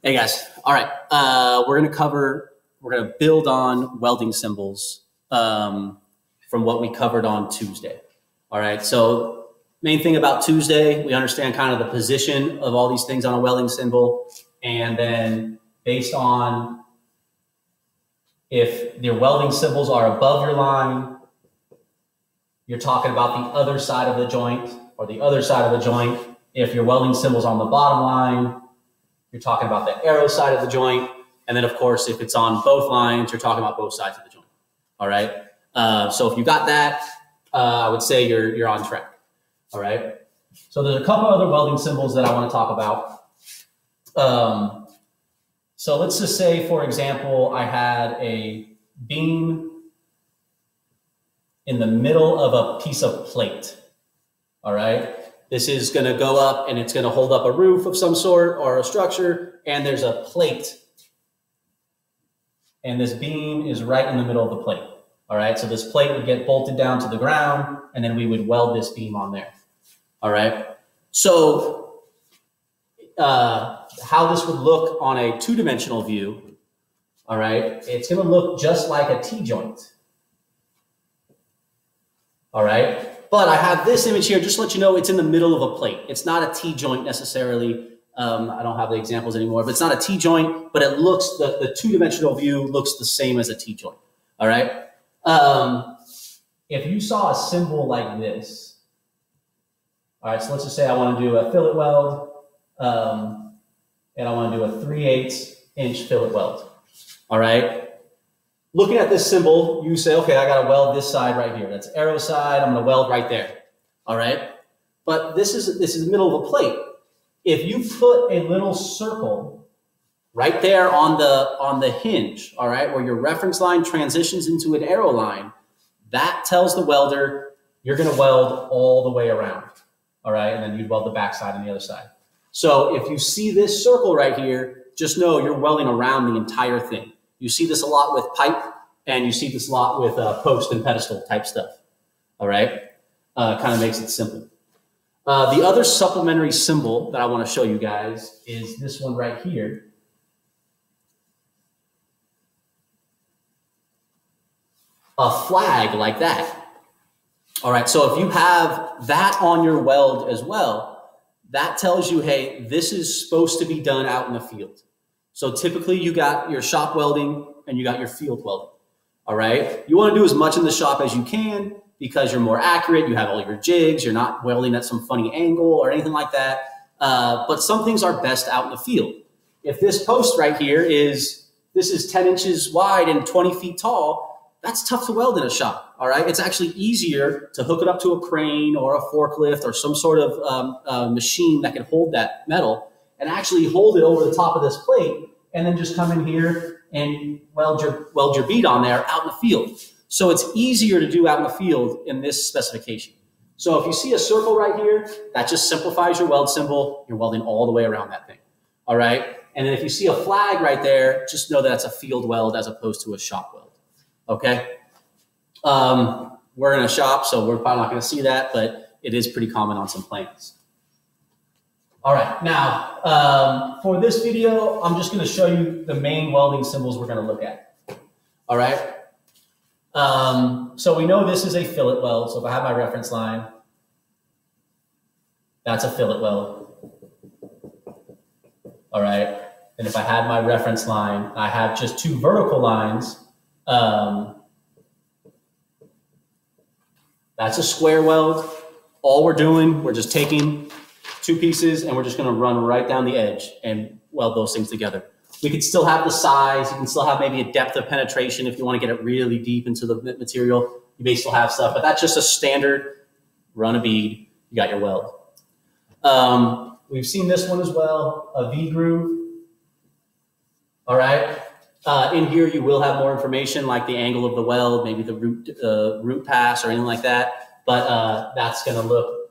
Hey guys, all right. We're gonna build on welding symbols from what we covered on Tuesday. All right. So main thing about Tuesday, we understand kind of the position of all these things on a welding symbol, and then based on if your welding symbols are above your line, you're talking about the other side of the joint or the other side of the joint. If your welding symbol's on the bottom line, you're talking about the arrow side of the joint. And then of course, if it's on both lines, you're talking about both sides of the joint. All right. So if you got that, I would say you're on track. All right. So there's a couple other welding symbols that I want to talk about. So let's just say, for example, I had a beam in the middle of a piece of plate. All right. This is going to go up and it's going to hold up a roof of some sort or a structure, and there's a plate. And this beam is right in the middle of the plate. All right. So this plate would get bolted down to the ground, and then we would weld this beam on there. All right. So how this would look on a two-dimensional view, all right, it's going to look just like a T-joint. All right. But I have this image here just to let you know it's in the middle of a plate. It's not a T-joint necessarily. I don't have the examples anymore, but it's not a T-joint, but it looks, the two-dimensional view looks the same as a T-joint. All right. If you saw a symbol like this, all right, so let's just say I want to do a fillet weld, and I want to do a 3/8 inch fillet weld. All right. Looking at this symbol, you say, okay, I got to weld this side right here. That's arrow side. I'm going to weld right there. All right. But this is the middle of a plate. If you put a little circle right there on the hinge, all right, where your reference line transitions into an arrow line, that tells the welder you're going to weld all the way around. All right. And then you'd weld the back side and the other side. So if you see this circle right here, just know you're welding around the entire thing. You see this a lot with pipe, and you see this a lot with post and pedestal type stuff. All right. Kind of makes it simple. The other supplementary symbol that I want to show you guys is this one right here. A flag like that. All right. So if you have that on your weld as well, that tells you, hey, this is supposed to be done out in the field. So typically you got your shop welding and you got your field welding. All right. You want to do as much in the shop as you can because you're more accurate. You have all your jigs. You're not welding at some funny angle or anything like that. But some things are best out in the field. If this post right here this is 10 inches wide and 20 feet tall, that's tough to weld in a shop. All right. It's actually easier to hook it up to a crane or a forklift or some sort of machine that can hold that metal and actually hold it over the top of this plate, and then just come in here and weld your bead on there out in the field. So it's easier to do out in the field in this specification. So if you see a circle right here, that just simplifies your weld symbol. You're welding all the way around that thing. All right. And then if you see a flag right there, just know that that's a field weld as opposed to a shop weld. Okay. We're in a shop, so we're probably not going to see that, but it is pretty common on some plans. All right, now for this video, I'm just going to show you the main welding symbols we're going to look at. All right. So we know this is a fillet weld. So if I have my reference line, that's a fillet weld. All right. And if I had my reference line, I have just two vertical lines. That's a square weld. All we're doing, we're just taking two pieces and we're just going to run right down the edge and weld those things together. We could still have the size. You can still have maybe a depth of penetration if you want to get it really deep into the material. You may still have stuff, but that's just a standard run a bead. You got your weld. We've seen this one as well, a V groove. All right. In here, you will have more information like the angle of the weld, maybe the root pass or anything like that. But that's going to look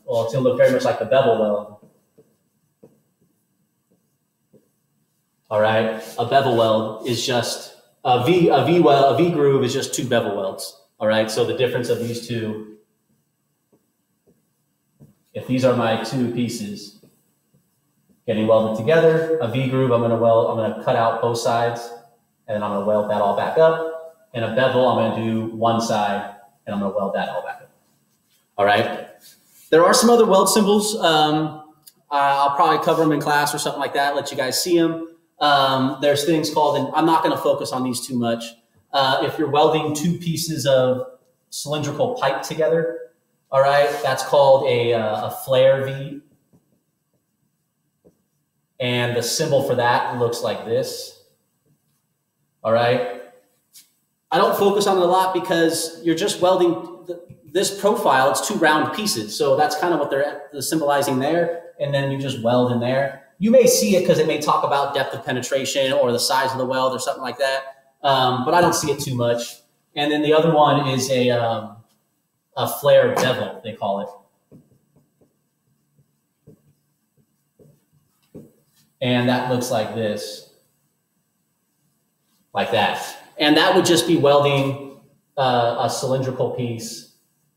well, it's going to look very much like the bevel weld. All right. A bevel weld is just a V groove is just two bevel welds. All right. So the difference of these two, if these are my two pieces, getting welded together. A V groove, I'm gonna cut out both sides, and then I'm gonna weld that all back up. And a bevel, I'm gonna do one side, and I'm gonna weld that all back up. All right. There are some other weld symbols. I'll probably cover them in class or something like that, let you guys see them. There's things called, and I'm not gonna focus on these too much. If you're welding two pieces of cylindrical pipe together, all right, that's called a flare V. And the symbol for that looks like this. All right. I don't focus on it a lot because you're just welding this profile. It's two round pieces. So that's kind of what they're symbolizing there. And then you just weld in there. You may see it because it may talk about depth of penetration or the size of the weld or something like that. But I don't see it too much. And then the other one is a flare bevel, they call it. And that looks like this, like that. And that would just be welding a cylindrical piece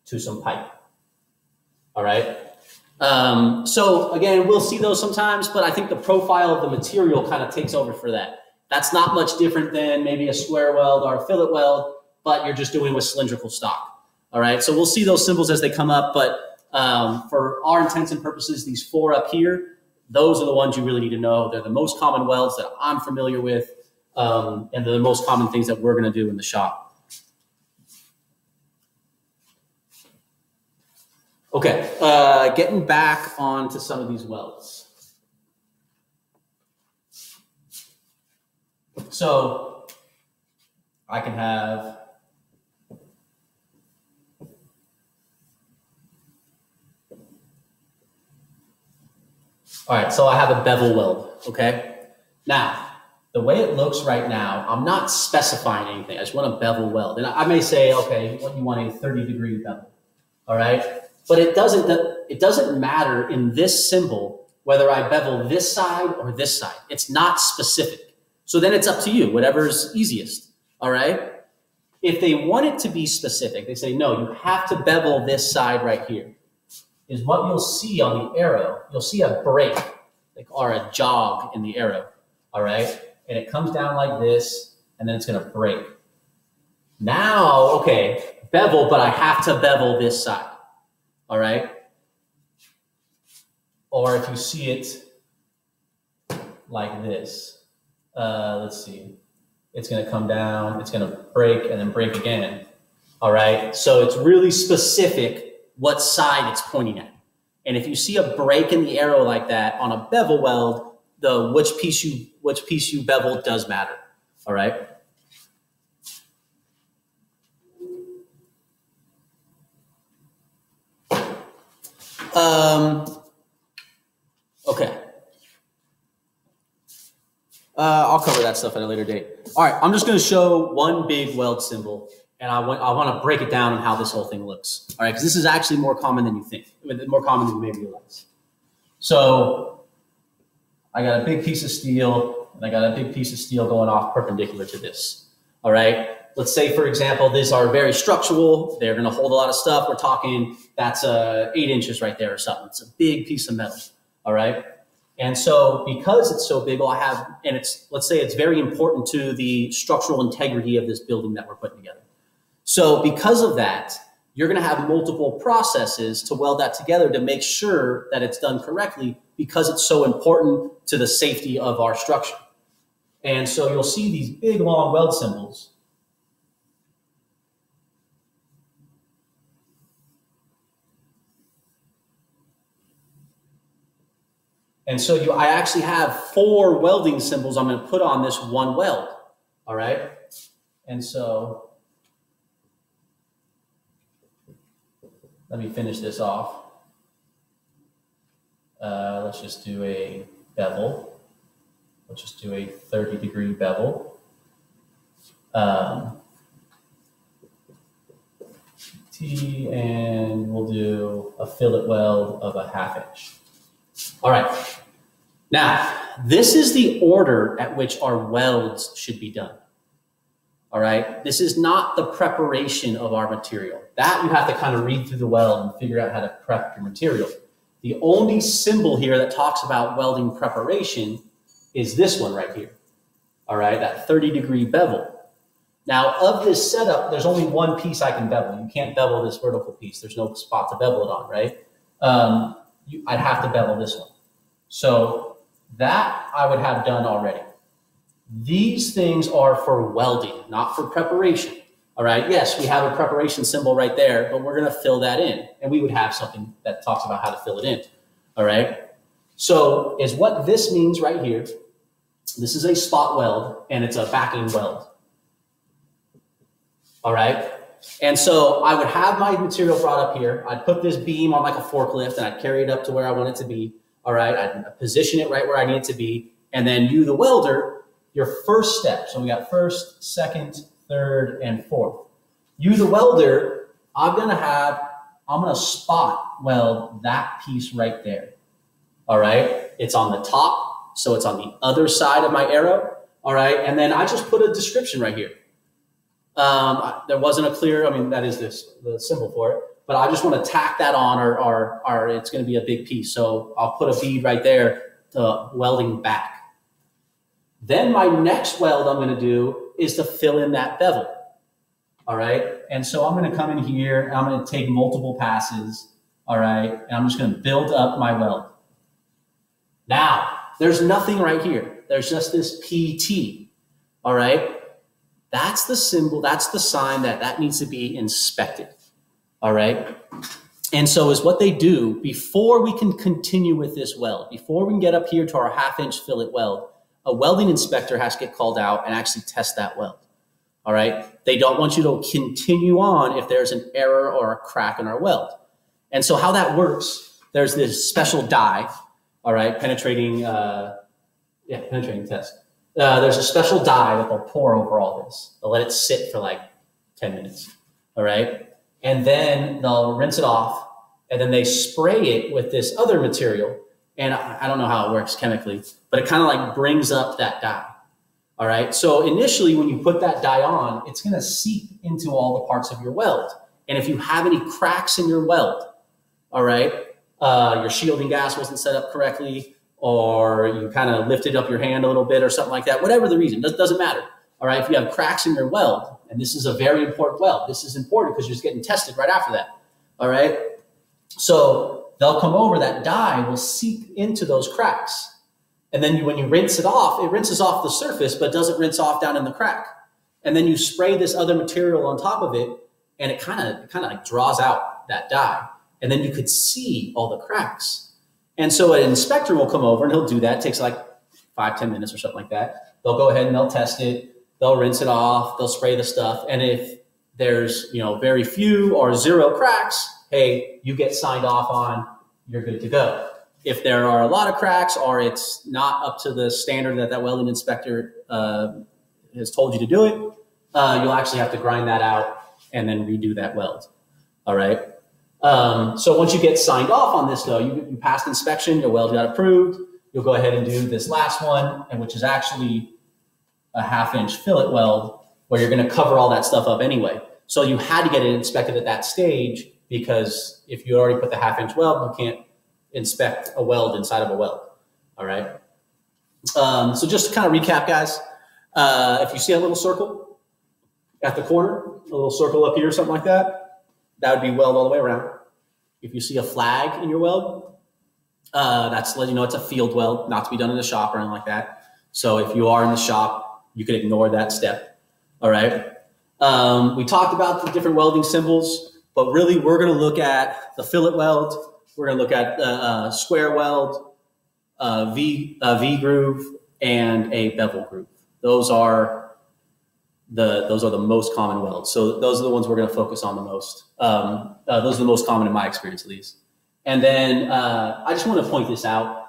to some pipe. All right. So again, we'll see those sometimes, but I think the profile of the material kind of takes over for that. That's not much different than maybe a square weld or a fillet weld, but you're just doing it with cylindrical stock. All right. So we'll see those symbols as they come up, but for our intents and purposes, these four up here, those are the ones you really need to know. They're the most common welds that I'm familiar with, and they're the most common things that we're going to do in the shop. Okay, getting back onto some of these welds. So I can have all right, so I have a bevel weld, okay? Now, the way it looks right now, I'm not specifying anything. I just want a bevel weld. And I may say, okay, you want a 30-degree bevel, all right? But it doesn't matter in this symbol whether I bevel this side or this side. It's not specific. So then it's up to you, whatever's easiest, all right? If they want it to be specific, they say, no, you have to bevel this side right here. Is what you'll see on the arrow. You'll see a break, like, or a jog in the arrow, all right? And it comes down like this, and then it's gonna break. Now, okay, bevel, but I have to bevel this side, all right? Or if you see it like this, let's see. It's gonna come down, it's gonna break, and then break again, all right? So it's really specific what side it's pointing at. And if you see a break in the arrow like that on a bevel weld, which piece you bevel does matter. All right. Okay. I'll cover that stuff at a later date. All right, I'm just going to show one big weld symbol. And I want to break it down on how this whole thing looks. All right, because this is actually more common than you think, more common than you may realize. So I got a big piece of steel, and I got a big piece of steel going off perpendicular to this. All right, let's say, for example, these are very structural. They're going to hold a lot of stuff. We're talking, that's 8 inches right there or something. It's a big piece of metal. All right. And so because it's so big, let's say it's very important to the structural integrity of this building that we're putting together. So because of that, you're going to have multiple processes to weld that together to make sure that it's done correctly because it's so important to the safety of our structure. And so you'll see these big, long weld symbols. And so I actually have 4 welding symbols I'm going to put on this one weld. All right. And so let me finish this off. Let's just do a bevel. Let's just do a 30-degree bevel. And we'll do a fillet weld of a 1/2 inch. All right. Now, this is the order at which our welds should be done. All right. This is not the preparation of our material. That you have to kind of read through the weld and figure out how to prep your material. The only symbol here that talks about welding preparation is this one right here. All right, that 30-degree bevel. Now, of this setup, there's only one piece I can bevel. You can't bevel this vertical piece. There's no spot to bevel it on, right? I'd have to bevel this one. So that I would have done already. These things are for welding, not for preparation. All right, yes, we have a preparation symbol right there, but we're going to fill that in. And we would have something that talks about how to fill it in. All right, so is what this means right here. This is a spot weld, and it's a backing weld. All right. And so I would have my material brought up here. I'd put this beam on like a forklift and I'd carry it up to where I want it to be. All right. I'd position it right where I need it to be. And then you, the welder, your first step. So we got first, second, third, and fourth. You, the welder, I'm going to spot weld that piece right there. All right. It's on the top. So it's on the other side of my arrow. All right. And then I just put a description right here. There wasn't a clear, that is the symbol for it, but I just want to tack that on or it's going to be a big piece. So I'll put a bead right there to welding back. Then my next weld I'm going to do is to fill in that bevel. All right. And so I'm going to come in here and I'm going to take multiple passes. All right. And I'm just going to build up my weld. Now there's nothing right here. There's just this PT. All right. That's the symbol, that's the sign that needs to be inspected, all right? And so is what they do before we can continue with this weld, before we can get up here to our 1/2-inch fillet weld, a welding inspector has to get called out and actually test that weld, all right? They don't want you to continue on if there's an error or a crack in our weld. And so how that works, there's this special die, all right, penetrating test. There's a special dye that they'll pour over all this. They'll let it sit for like 10 minutes, all right? And then they'll rinse it off, and then they spray it with this other material. And I don't know how it works chemically, but it kind of like brings up that dye, all right? So initially, when you put that dye on, it's gonna seep into all the parts of your weld. And if you have any cracks in your weld, all right, your shielding gas wasn't set up correctly, or you kind of lifted up your hand a little bit or something like that, whatever the reason, doesn't matter. All right, if you have cracks in your weld, and this is a very important weld, this is important because you're just getting tested right after that. All right, so they'll come over, that dye will seep into those cracks. And then when you rinse it off, it rinses off the surface, but doesn't rinse off down in the crack. And then you spray this other material on top of it, and it kind of like draws out that dye. And then you could see all the cracks. And so an inspector will come over and he'll do that. It takes like 5-10 minutes or something like that. They'll go ahead and they'll test it. They'll rinse it off. They'll spray the stuff. And if there's, very few or zero cracks, hey, you get signed off on, you're good to go. If there are a lot of cracks or it's not up to the standard that welding inspector has told you to do it, you'll actually have to grind that out and then redo that weld. All right. So once you get signed off on this, though, you passed inspection, your weld got approved, you'll go ahead and do this last one, and which is actually a 1/2-inch fillet weld where you're going to cover all that stuff up anyway. So you had to get it inspected at that stage because if you already put the 1/2-inch weld, you can't inspect a weld inside of a weld. All right. So just to kind of recap, guys, if you see a little circle at the corner, a little circle up here, something like that, that would be weld all the way around. If you see a flag in your weld, that's letting you know it's a field weld, not to be done in the shop or anything like that. So if you are in the shop, you can ignore that step. All right. We talked about the different welding symbols, but really we're going to look at the fillet weld. We're going to look at square weld, V groove, and a bevel groove. Those are the most common welds. So those are the ones we're going to focus on the most. Those are the most common in my experience, at least. And then I just want to point this out.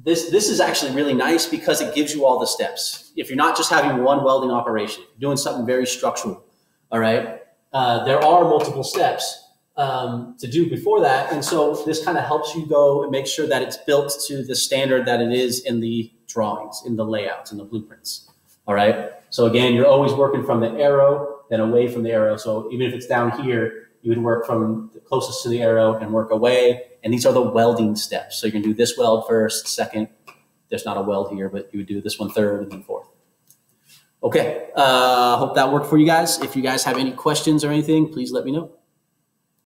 This is actually really nice because it gives you all the steps. If you're not just having one welding operation, you're doing something very structural, all right? There are multiple steps to do before that. And so this kind of helps you go and make sure that it's built to the standard that it is in the drawings, in the layouts, in the blueprints, all right? So again, you're always working from the arrow, then away from the arrow. So even if it's down here, you would work from the closest to the arrow and work away. And these are the welding steps. So you're going to do this weld first, second. There's not a weld here, but you would do this one third and then fourth. Okay. Hope that worked for you guys. If you guys have any questions or anything, please let me know.